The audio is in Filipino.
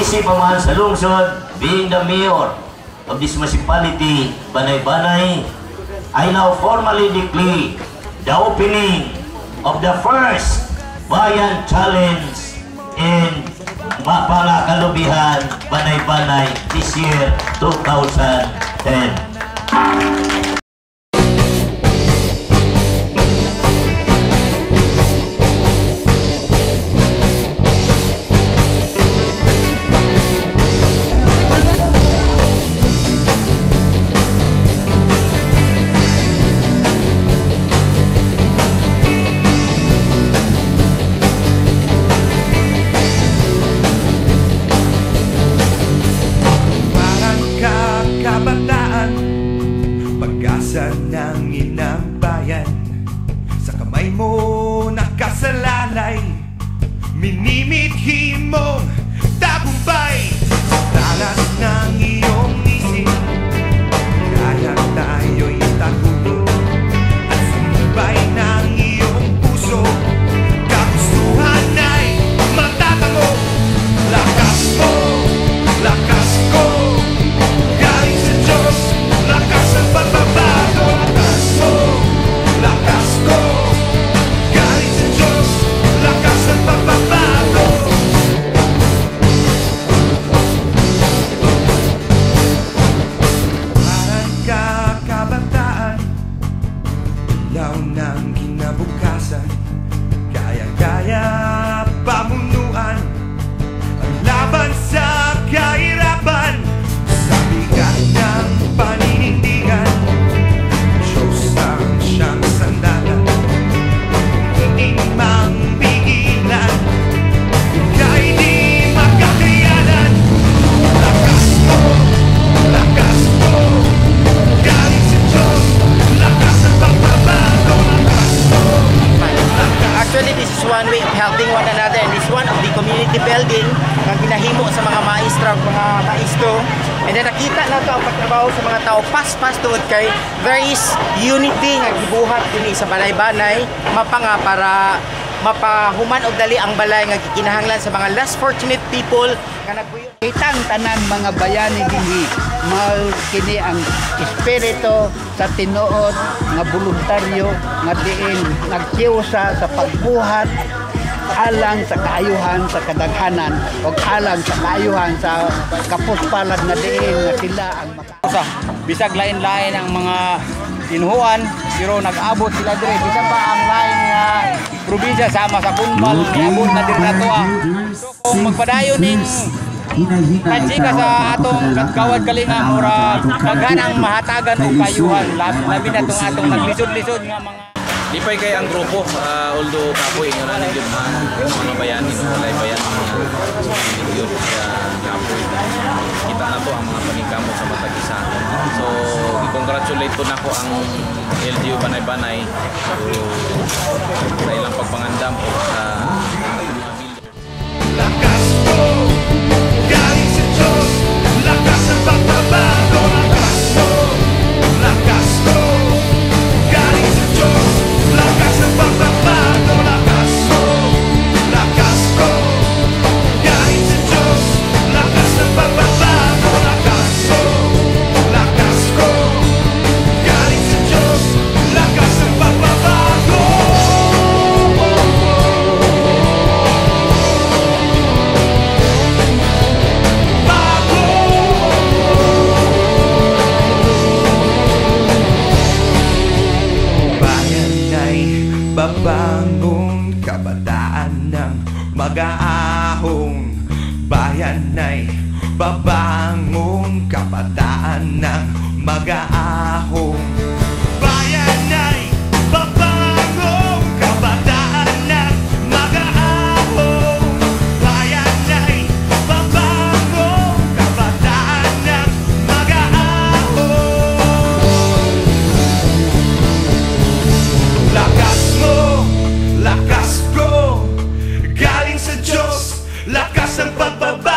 Isip Paman sa lungsod, being the mayor of this municipality, Banay-Banay, I now formally declare the opening of the first Bayan Challenge in Mapalakalubihan, Banay-Banay this year, 2010. Ng inang bayan, sa kamay mo nakasalalay, minimithi mong tagumpay. Talas ng iyong isip, kaya tayo'y tagulo at sumibay ng iyong puso. Kagustuhan ay matatango. Lakas mo, lakas ko, galing sa Diyos, lakas ang pagbabago. Lakas ko, galing sa Diyos, lakas ang pagbabago. Parang kakabataan, ilaw ng kinabukasan, kaya-kaya pamunuan ang laban sa kahirapan. Sa bigat ng paninindigan, siyang sandalan, hindi mang pigilan, kaya di magkakayanan. Lakas mo, galing sa Diyos, lakas ang pagbabago. Lakas mo, Actually, this is one way of helping one another, and this is one of the community building na ginahimo sa mga maestra, mga maisto. And then nakita na ito ang pagtrabaho sa mga tao pas-pas tungod kay there is unity nga gibuhat din sa Banay-Banay mapanga para mapahuman og dali ang balay nga gikinahanglan sa mga less fortunate people nga nagpuyo. Kitang tanan mga bayani dinhi kini ang espiritu sa tinuod nga voluntaryo nga diin nagkiusa sa pagbuhat alang sa kaayuhan sa kadaghanan o alang sa kaayuhan sa kapuspalad na diin nga sila ang bisag lain-lain ang mga tinuhuan pero nag-abot sila dire bisag pa ang lain nga probinsya sama sa Kunbal niabot na dir nato so kung magpadayon ning kanjika sa atong kagawad kalinga mura daghanang mahatagan og kayuhan labi na tong atong naglisod-lisod nga mga lipay kay ang grupo, although kapoy nga nanin yun mga bayani, walay bayan yun kapoy. Kita na to ang mga paningkamot sa matag-isa. So, i-congratulate ko na ko ang LGU Banay-Banay sa ilang pagpangandam o sa mga builder. lakas ko, galing sa Diyos, lakas ang pagbabago. Lakas mo, lakas ko, galing sa Diyos, lakas ang pagbabago. Lakas mo, lakas ko, galing sa Diyos, lakas ang pagbabago. Lakas mo, lakas ko, galing sa Diyos, lakas ang pagbabago. Babangon kabataan ng mag-aahong. Bayan ay babangon kabataan ng mag-aahong. Bayan ay babangon kabataan ng mag-aahong. Bayan ay babangon kabataan ng mag-aahong. Lakas mo, lakas ko, galing sa Diyos, lakas ang pagbaba.